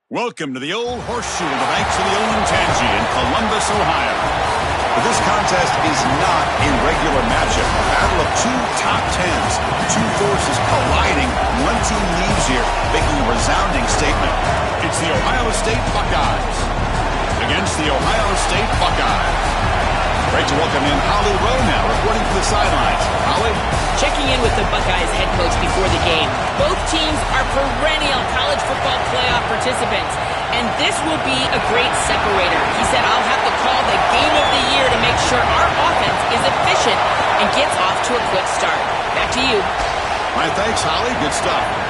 Welcome to the Old Horseshoe on the banks of the Olentangy in Columbus, Ohio. But this contest is not a regular matchup. A battle of two top tens, two forces colliding. One team leaves here making a resounding statement. It's the Ohio State Buckeyes against the Ohio State Buckeyes. Great to welcome in Holly Rowe now, reporting for the sidelines. Holly? Checking in with the Buckeyes head coach before the game. Both teams are perennial college football playoff participants, and this will be a great separator. He said, I'll have to call the game of the year to make sure our offense is efficient and gets off to a quick start. Back to you. All right, thanks, Holly. Good stuff.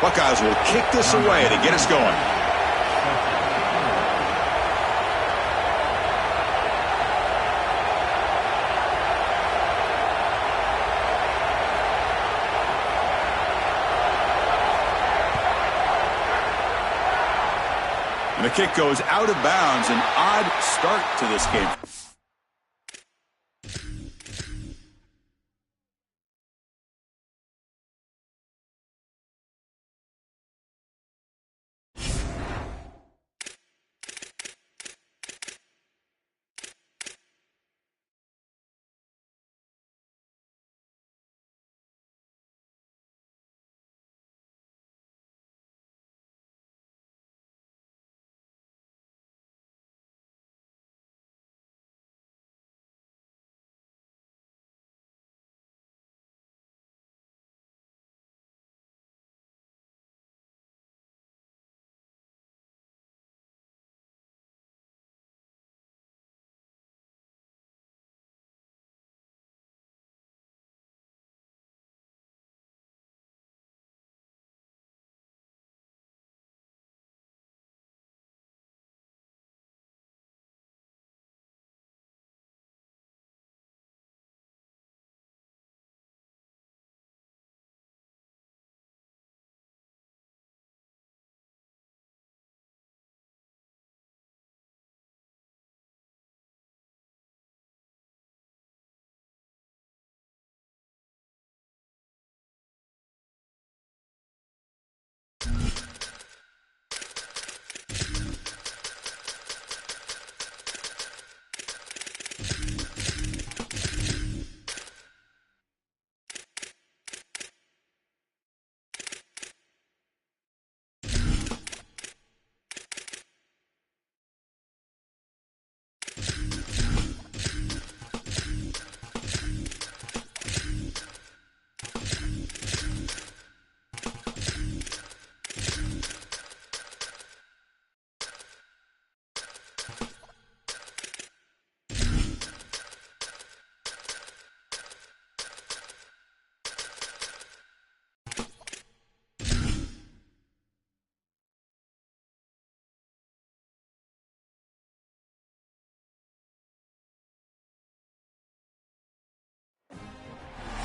Buckeyes will kick this away to get us going. And the kick goes out of bounds. An odd start to this game.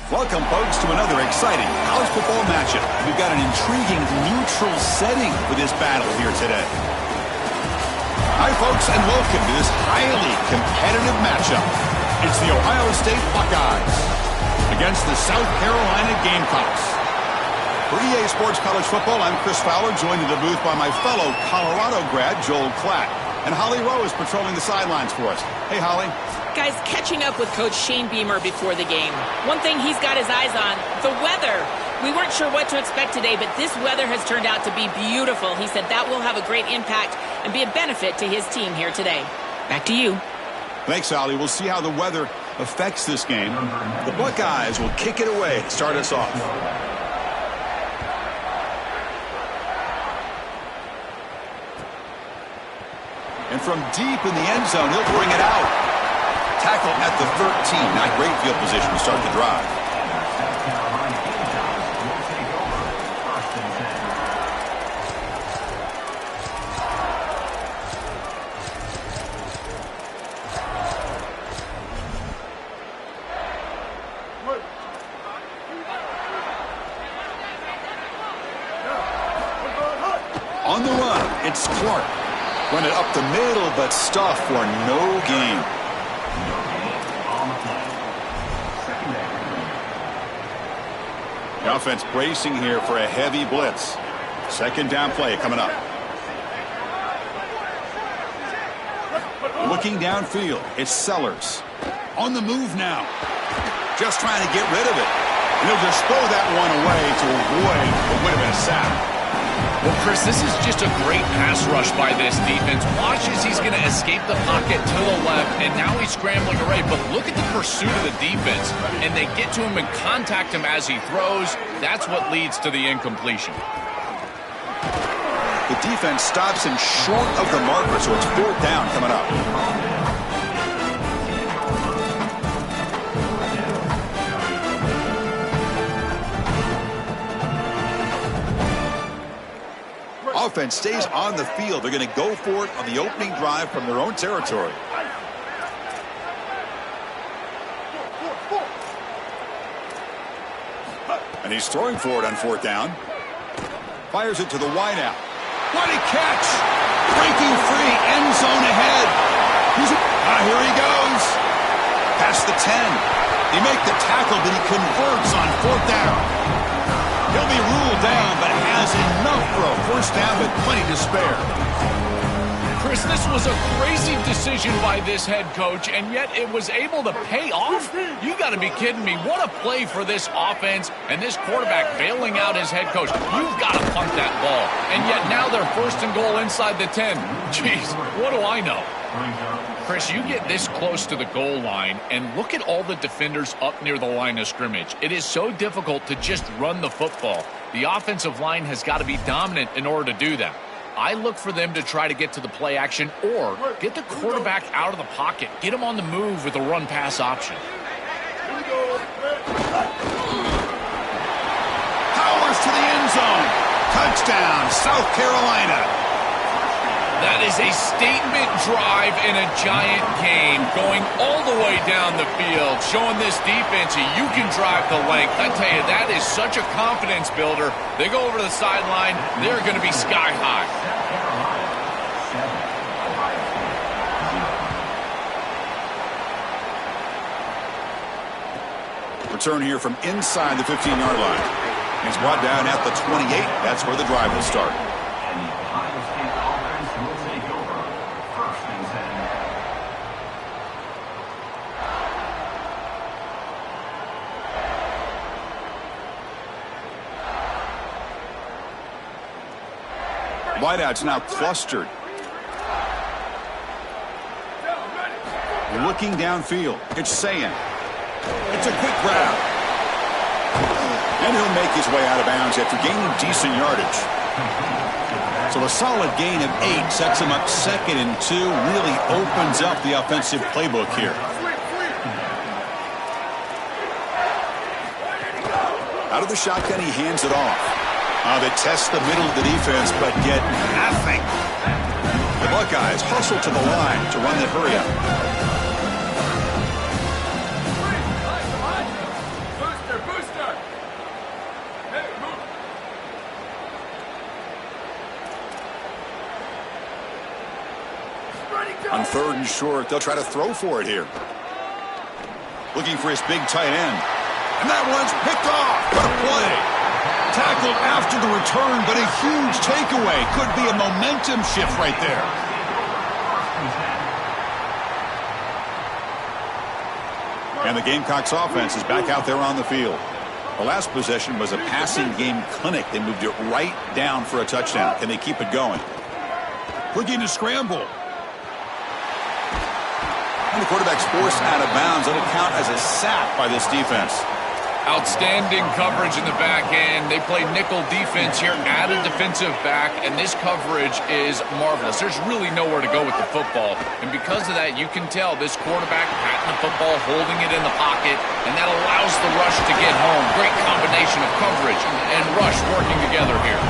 Welcome, folks, to another exciting college football matchup. We've got an intriguing neutral setting for this battle here today. Hi, folks, and welcome to this highly competitive matchup. It's the Ohio State Buckeyes against the South Carolina Gamecocks. For EA Sports College Football, I'm Chris Fowler, joined in the booth by my fellow Colorado grad, Joel Klatt. And Holly Rowe is patrolling the sidelines for us. Hey, Holly. Guys, catching up with Coach Shane Beamer before the game. One thing he's got his eyes on, the weather. We weren't sure what to expect today, but this weather has turned out to be beautiful. He said that will have a great impact and be a benefit to his team here today. Back to you. Thanks, Holly. We'll see how the weather affects this game. The Buckeyes will kick it away to start us off. And from deep in the end zone, he'll bring it out. Tackle at the 13. Not great field position to start the drive. On the run, it's Clark. Run it up the middle, but stuff for no gain. The offense bracing here for a heavy blitz. Second down play coming up. Looking downfield, it's Sellers. On the move now. Just trying to get rid of it. And he'll just throw that one away to avoid what would have been a sack. Well, Chris, this is just a great pass rush by this defense. Watch as he's going to escape the pocket to the left, and now he's scrambling away. But look at the pursuit of the defense, and they get to him and contact him as he throws. That's what leads to the incompletion. The defense stops him short of the marker, so it's fourth down coming up. Offense stays on the field. They're going to go for it on the opening drive from their own territory. And he's throwing for it on fourth down. Fires it to the wideout. What a catch! Breaking free, end zone ahead. Here he goes. Past the 10. They make the tackle, but he converts on fourth down. He'll be ruled down, but has enough for a first down with plenty to spare. Chris, this was a crazy decision by this head coach, and yet it was able to pay off? You got to be kidding me. What a play for this offense, and this quarterback bailing out his head coach. You've got to punt that ball. And yet now they're first and goal inside the 10. Jeez, what do I know? Chris, you get this close to the goal line, and look at all the defenders up near the line of scrimmage. It is so difficult to just run the football. The offensive line has got to be dominant in order to do that. I look for them to try to get to the play action or get the quarterback out of the pocket. Get him on the move with a run-pass option. Powers to the end zone. Touchdown, South Carolina. That is a statement drive in a giant game, going all the way down the field, showing this defense you can drive the length. I tell you, that is such a confidence builder. They go over to the sideline, they're going to be sky high. Return here from inside the 15-yard line. He's brought down at the 28. That's where the drive will start. Wideouts now clustered. Looking downfield. It's Sayin. It's a quick grab. And he'll make his way out of bounds after gaining decent yardage. So a solid gain of 8 sets him up 2nd and 2. Really opens up the offensive playbook here. Out of the shotgun, he hands it off. They test the middle of the defense, but get nothing. The Buckeyes hustle to the line to run the hurry up. On 3rd and short, they'll try to throw for it here. Looking for his big tight end. And that one's picked off. What a play. Tackled after the return, but a huge takeaway. Could be a momentum shift right there. And the Gamecocks offense is back out there on the field. The last possession was a passing game clinic. They moved it right down for a touchdown. Can they keep it going? Looking to scramble. And the quarterback's forced out of bounds. It'll count as a sack by this defense. Outstanding coverage in the back end. They play nickel defense here at a defensive back, and this coverage is marvelous. There's really nowhere to go with the football, and because of that, you can tell this quarterback patting the football, holding it in the pocket, and that allows the rush to get home. Great combination of coverage and rush working together here.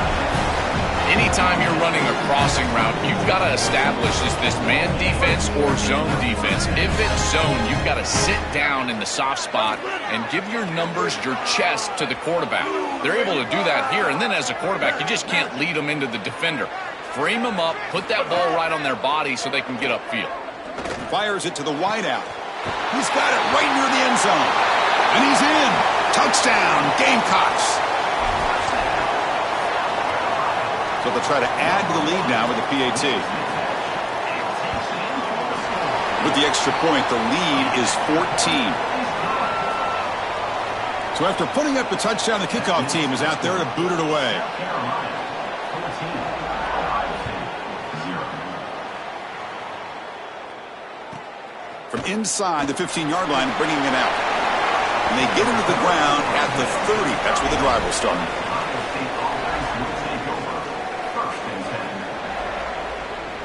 Anytime you're running a crossing route, you've got to establish is this man defense or zone defense. If it's zone, you've got to sit down in the soft spot and give your numbers, your chest to the quarterback. They're able to do that here, and then as a quarterback, you just can't lead them into the defender. Frame them up, put that ball right on their body so they can get upfield. Fires it to the wideout. He's got it right near the end zone. And he's in. Touchdown, Gamecocks. So they'll try to add to the lead now with the PAT. With the extra point, the lead is 14. So after putting up the touchdown, the kickoff team is out there to boot it away. From inside the 15-yard line, bringing it out. And they get into the ground at the 30. That's where the drive will start.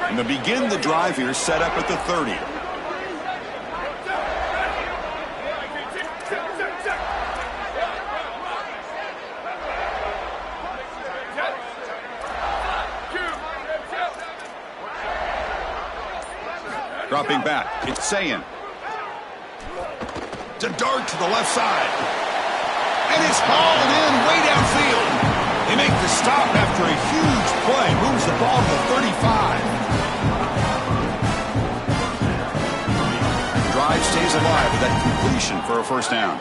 And they'll begin the drive here, set up at the 30. Dropping back, it's Sayin. It's a dart to the left side. And it's hauled in way downfield. They make the stop after a huge play. Moves the ball to the 35. Drive stays alive with that completion for a first down.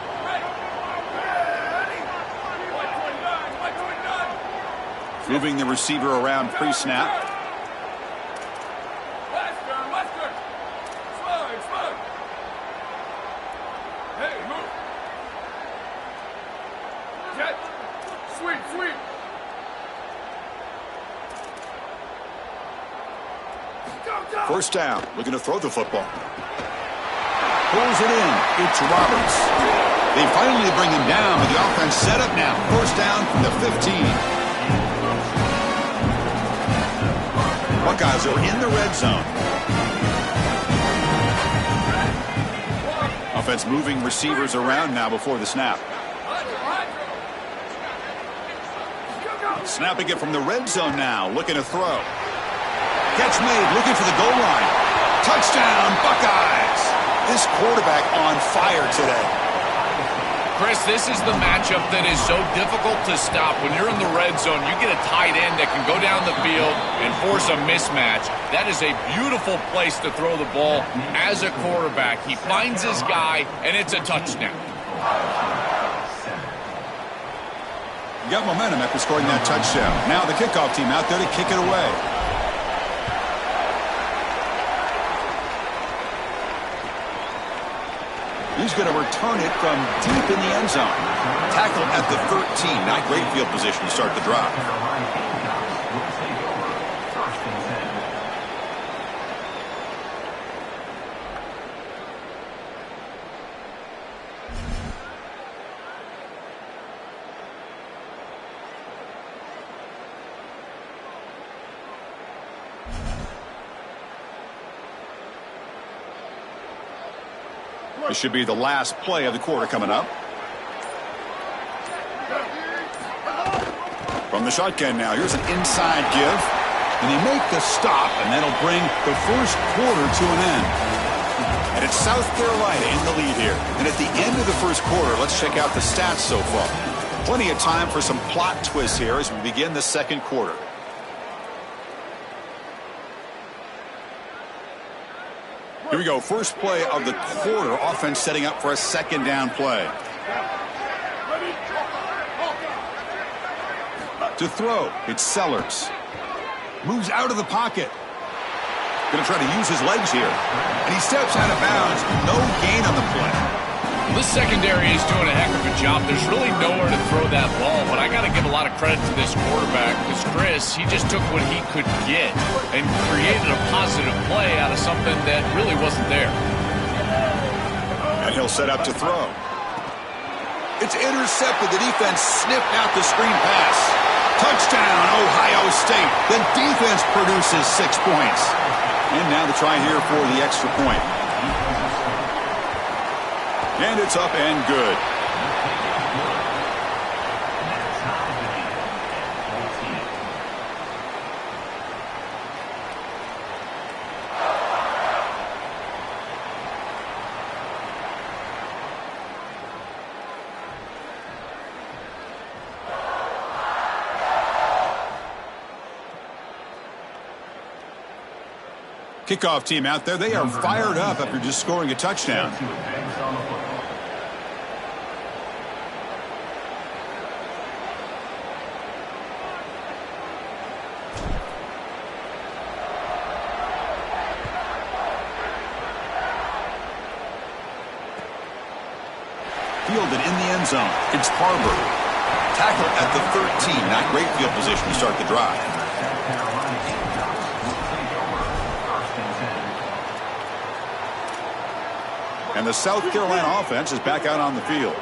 Moving the receiver around pre-snap. First down, looking to throw the football. Pulls it in. It's Roberts. They finally bring him down, but the offense set up now. First down from the 15. Buckeyes are in the red zone. Offense moving receivers around now before the snap. Snapping it from the red zone now, looking to throw. Catch made, looking for the goal line. Touchdown, Buckeyes. This quarterback on fire today. Chris, this is the matchup that is so difficult to stop. When you're in the red zone, you get a tight end that can go down the field and force a mismatch. That is a beautiful place to throw the ball as a quarterback. He finds his guy, and it's a touchdown. You got momentum after scoring that touchdown. Now the kickoff team out there to kick it away. He's going to return it from deep in the end zone. Tackle at the 13. Not great field position to start the drive. This should be the last play of the quarter coming up. From the shotgun now, here's an inside give. And they make the stop, and that'll bring the first quarter to an end. And it's South Carolina in the lead here. And at the end of the first quarter, let's check out the stats so far. Plenty of time for some plot twists here as we begin the second quarter. Here we go, first play of the quarter. Offense setting up for a second down play. To throw, it's Sellers. Moves out of the pocket. Going to try to use his legs here. And he steps out of bounds. No gain on the play. This secondary is doing a heck of a job. There's really nowhere to throw that ball, but I got to give a lot of credit to this quarterback because Chris, he just took what he could get and created a positive play out of something that really wasn't there. And he'll set up to throw. It's intercepted. The defense sniffed out the screen pass. Touchdown, Ohio State. The defense produces 6 points. And now the try here for the extra point. And it's up and good. Kickoff team out there. They are fired up after just scoring a touchdown. Fielded in the end zone. It's Harbor. Tackle at the 13. Not great field position to start the drive. And the South Carolina offense is back out on the field.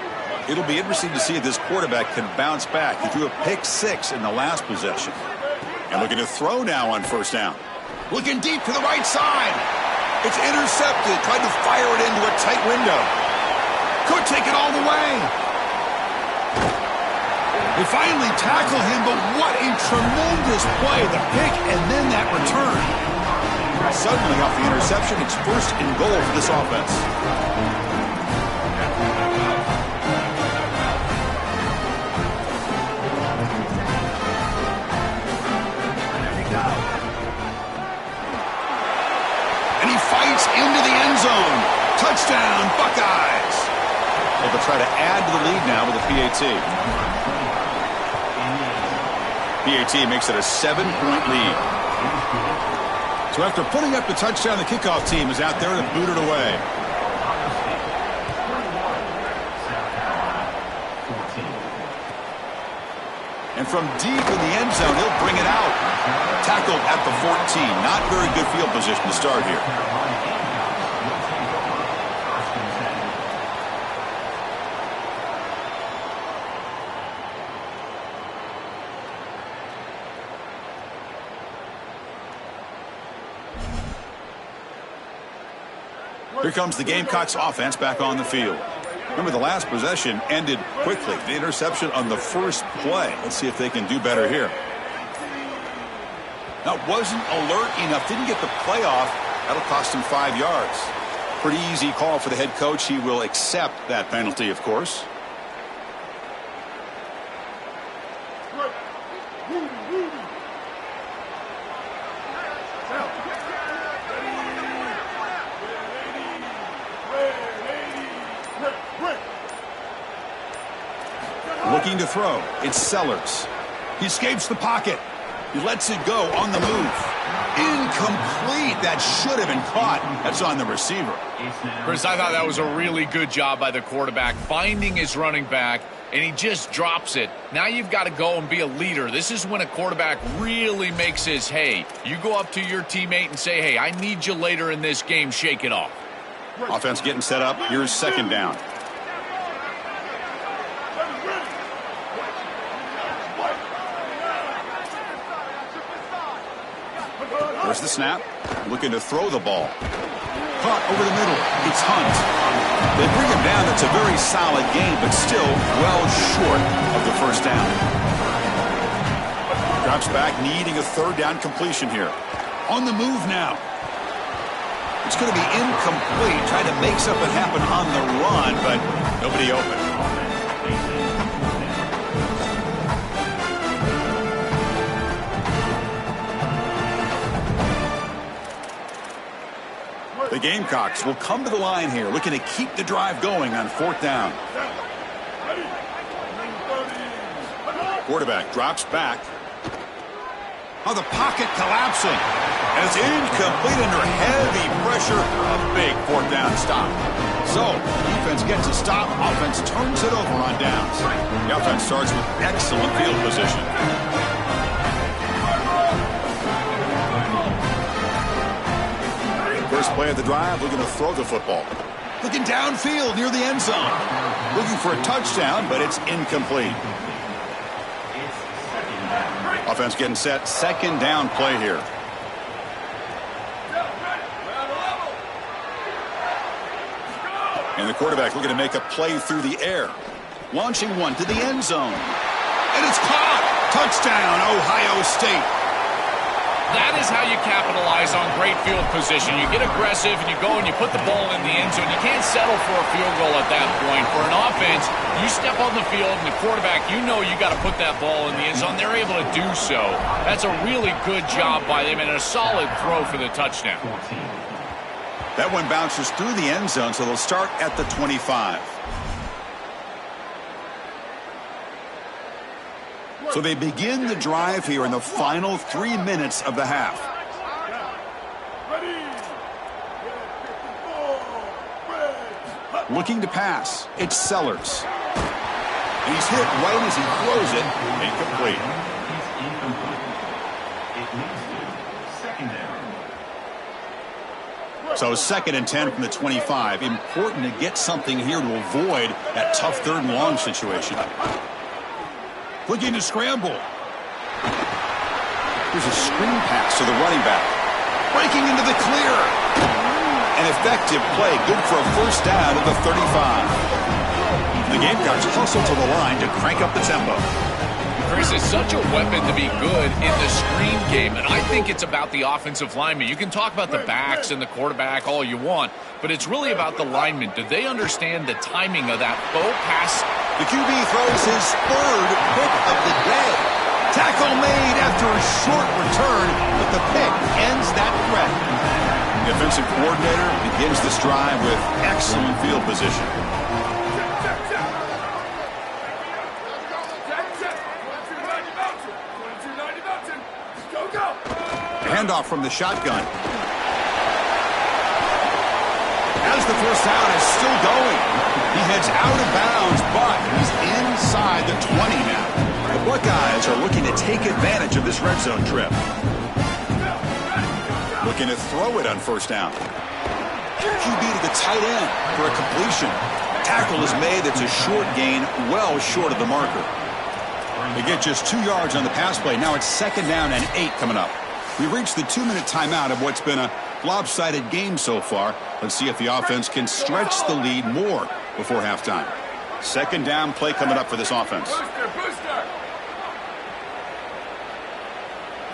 It'll be interesting to see if this quarterback can bounce back. He threw a pick-6 in the last possession. And looking to throw now on first down. Looking deep to the right side. It's intercepted. Tried to fire it into a tight window. Could take it all the way. They finally tackle him, but what a tremendous play. The pick and then that return. Suddenly off the interception, it's first and goal for this offense. And he fights into the end zone. Touchdown, Buckeyes. Well, they'll try to add to the lead now with a PAT. PAT makes it a 7-point lead. So after putting up the touchdown, the kickoff team is out there to boot it away. And from deep in the end zone, he'll bring it out. Tackled at the 14. Not very good field position to start here. Here comes the Gamecocks offense back on the field. Remember, the last possession ended quickly. The interception on the first play. Let's see if they can do better here. Now, wasn't alert enough. Didn't get the play off. That'll cost him 5 yards. Pretty easy call for the head coach. He will accept that penalty, of course. Looking to throw. It's Sellers. He escapes the pocket. He lets it go on the move. Incomplete. That should have been caught. That's on the receiver. Chris, I thought that was a really good job by the quarterback, finding his running back, and he just drops it. Now you've got to go and be a leader. This is when a quarterback really makes his hay. You go up to your teammate and say, hey, I need you later in this game. Shake it off. Offense getting set up. Here's second down. There's the snap. Looking to throw the ball. Caught over the middle. It's Hunt. They bring him down. That's a very solid game, but still well short of the first down. Drops back, needing a third down completion here. On the move now. It's going to be incomplete. Trying to make something happen on the run, but nobody open. The Gamecocks will come to the line here, looking to keep the drive going on fourth down. Quarterback drops back. Oh, the pocket collapsing. And it's incomplete under heavy pressure. A big fourth down stop. So, defense gets a stop. Offense turns it over on downs. The offense starts with excellent field position. First play of the drive, looking to throw the football. Looking downfield near the end zone. Looking for a touchdown, but it's incomplete. Offense getting set. Second down play here. And the quarterback looking to make a play through the air. Launching one to the end zone. And it's caught. Touchdown, Ohio State. That is how you capitalize on great field position. You get aggressive and you go and you put the ball in the end zone. You can't settle for a field goal at that point. For an offense, you step on the field and the quarterback, you know you got to put that ball in the end zone. They're able to do so. That's a really good job by them and a solid throw for the touchdown. That one bounces through the end zone, so they'll start at the 25. So they begin the drive here in the final 3 minutes of the half. Looking to pass. It's Sellers. He's hit right as he throws it. Incomplete. So 2nd and 10 from the 25. Important to get something here to avoid that tough 3rd and long situation. Looking to scramble. Here's a screen pass to the running back. Breaking into the clear. An effective play. Good for a first down at the 35. The Gamecocks hustle to the line to crank up the tempo. Chris, is such a weapon to be good in the screen game, and I think it's about the offensive linemen. You can talk about the backs and the quarterback all you want, but it's really about the linemen. Do they understand the timing of that faux pass? The QB throws his 3rd pick of the day. Tackle made after a short return, but the pick ends that threat. The offensive coordinator begins this drive with excellent field position. Handoff from the shotgun. As the first down is still going. He heads out of bounds, but he's inside the 20 now. The Buckeyes are looking to take advantage of this red zone trip. Looking to throw it on first down. QB to the tight end for a completion. Tackle is made. That's a short gain, well short of the marker. They get just 2 yards on the pass play. Now it's 2nd down and 8 coming up. We reached the 2-minute timeout of what's been a lopsided game so far. Let's see if the offense can stretch the lead more before halftime. 2nd down play coming up for this offense.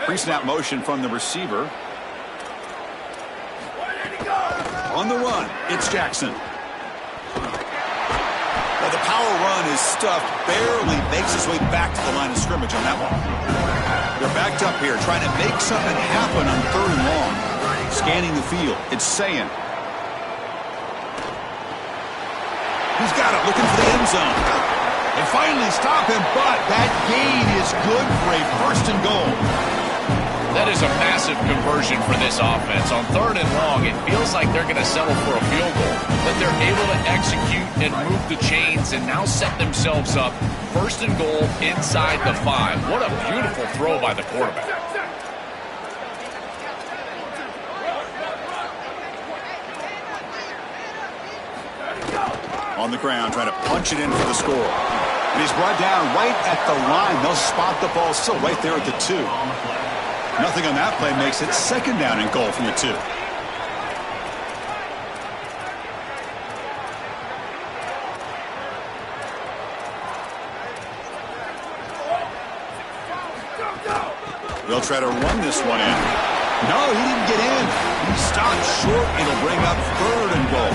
Pre-snap motion from the receiver. On the run, it's Jackson. Well, the power run is stuffed, barely makes his way back to the line of scrimmage on that one. They're backed up here, trying to make something happen on 3rd and long. Scanning the field. It's Sayin. He's got it, looking for the end zone. They finally stop him, but that gain is good for a 1st and goal. That is a massive conversion for this offense. On 3rd and long, it feels like they're going to settle for a field goal. But they're able to execute and move the chains and now set themselves up. 1st and goal inside the 5. What a beautiful throw by the quarterback. On the ground, trying to punch it in for the score. And he's brought down right at the line. They'll spot the ball still right there at the 2. Nothing on that play makes it 2nd down and goal from the 2. They'll try to run this one in. No, he didn't get in. He stopped short. It'll bring up 3rd and goal.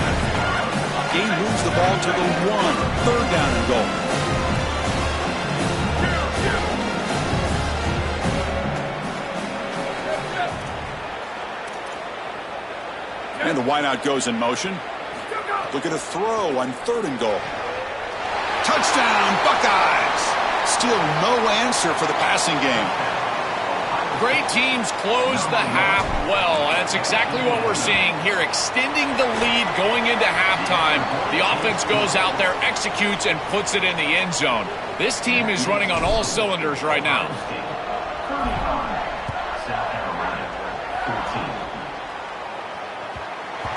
Gain moves the ball to the 1. 3rd down and goal. And the wideout goes in motion. Look at a throw on 3rd and goal. Touchdown, Buckeyes! Still no answer for the passing game. Great teams close the half well, and it's exactly what we're seeing here, extending the lead going into halftime. The offense goes out there, executes, and puts it in the end zone. This team is running on all cylinders right now.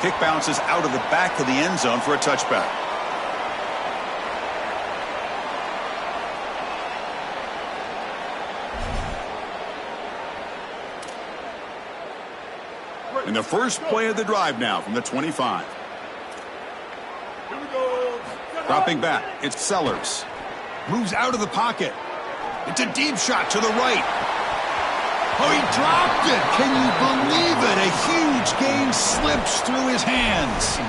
Kick bounces out of the back of the end zone for a touchback. And the first play of the drive now from the 25. Dropping back, it's Sellers. Moves out of the pocket. It's a deep shot to the right. Oh, he dropped it. Can you believe it? A huge gain slips through his hands.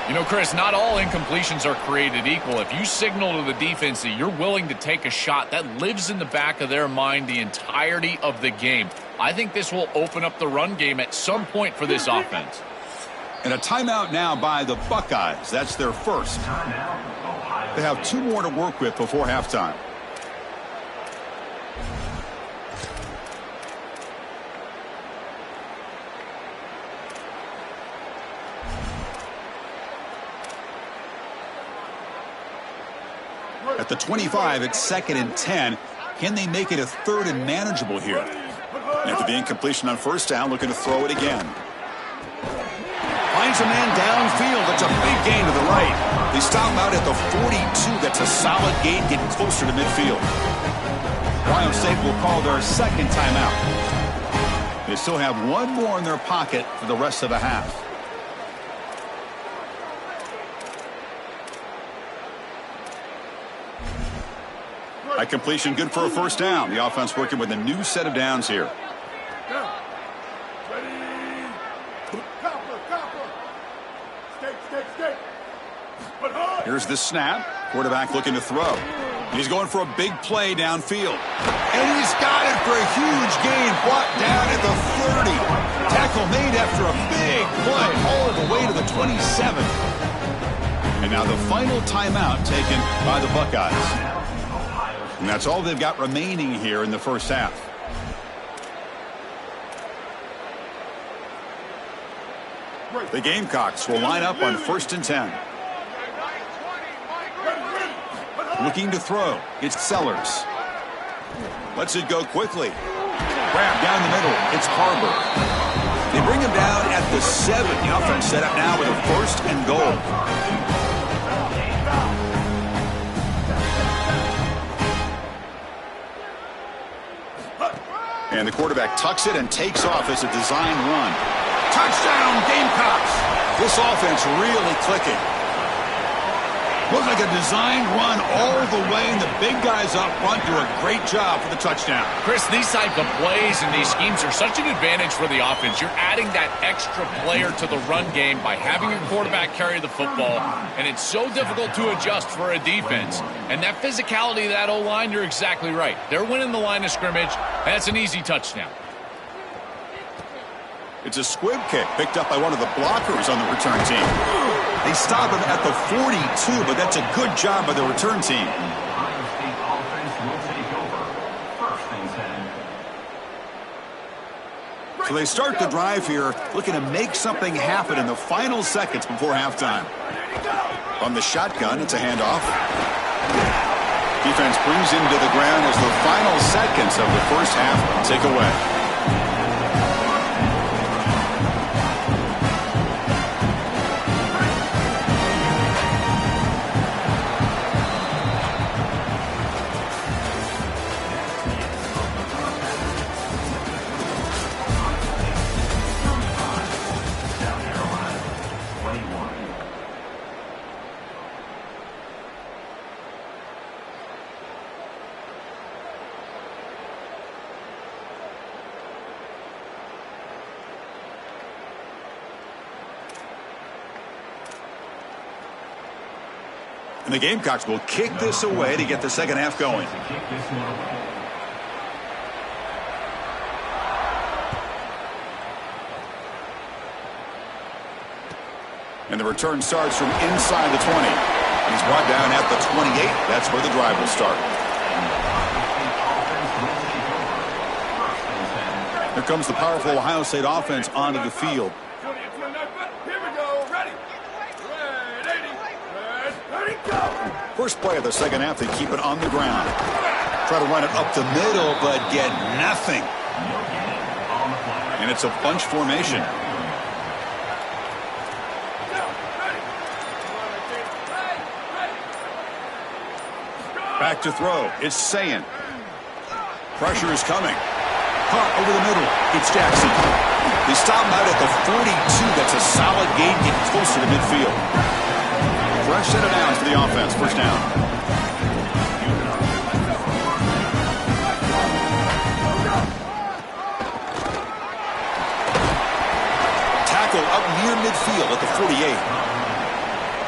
You know, Chris, not all incompletions are created equal. If you signal to the defense that you're willing to take a shot, that lives in the back of their mind the entirety of the game. I think this will open up the run game at some point for this offense. And a timeout now by the Buckeyes. That's their first. They have 2 more to work with before halftime. At the 25, it's 2nd and 10. Can they make it a 3rd and manageable here? And after the incompletion on first down, looking to throw it again. Finds a man downfield. That's a big gain to the right. They stop him out at the 42. That's a solid gain, getting closer to midfield. Ohio State will call their 2nd timeout. They still have 1 more in their pocket for the rest of the half. A completion good for a first down. The offense working with a new set of downs here. Here's the snap. Quarterback looking to throw. He's going for a big play downfield. And he's got it for a huge gain. Brought down at the 30. Tackle made after a big play all the way to the 27. And now the final timeout taken by the Buckeyes. And that's all they've got remaining here in the first half. The Gamecocks will line up on 1st and 10. Looking to throw. It's Sellers. Lets it go quickly. Grab down the middle. It's Harbor. They bring him down at the 7. The offense set up now with a 1st and goal. And the quarterback tucks it and takes off as a design run. Touchdown, Gamecocks! This offense really clicking. Looks like a design run all the way, and the big guys up front do a great job for the touchdown. Chris, these type of plays and these schemes are such an advantage for the offense. You're adding that extra player to the run game by having your quarterback carry the football, and it's so difficult to adjust for a defense. And that physicality of that O-line, you're exactly right. They're winning the line of scrimmage. That's an easy touchdown. It's a squib kick picked up by one of the blockers on the return team. They stop him at the 42, but that's a good job by the return team. So they start the drive here, looking to make something happen in the final seconds before halftime. From the shotgun, it's a handoff. Defense brings him to the ground as the final seconds of the first half tick away. And the Gamecocks will kick this away to get the second half going. And the return starts from inside the 20. He's brought down at the 28. That's where the drive will start. Here comes the powerful Ohio State offense onto the field. First play of the second half, they keep it on the ground. Try to run it up the middle, but get nothing. And it's a bunch formation. Back to throw. It's Sayin. Pressure is coming. Caught over the middle. It's Jackson. They stop him out at the 42. That's a solid gain, getting closer to midfield. Fresh set of downs for the offense. First down. Tackle up near midfield at the 48.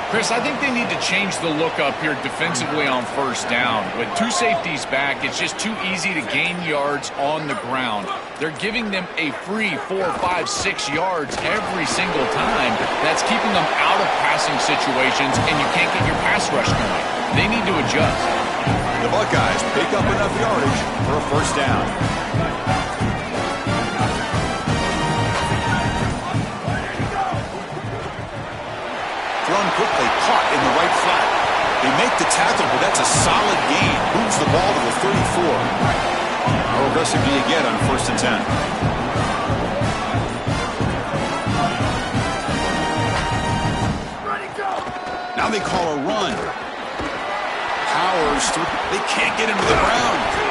Chris, I think they need to change the look up here defensively on first down. With two safeties back, it's just too easy to gain yards on the ground. They're giving them a free 4, 5, 6 yards every single time. That's keeping them out of passing situations, and you can't get your pass rush going. They need to adjust. The Buckeyes pick up enough yardage for a first down. Thrown quickly, caught in the right flat. They make the tackle, but that's a solid gain. Moves the ball to the 34. How aggressive do you get on first and 10? Now they call a run. Powers through. They can't get into the ground.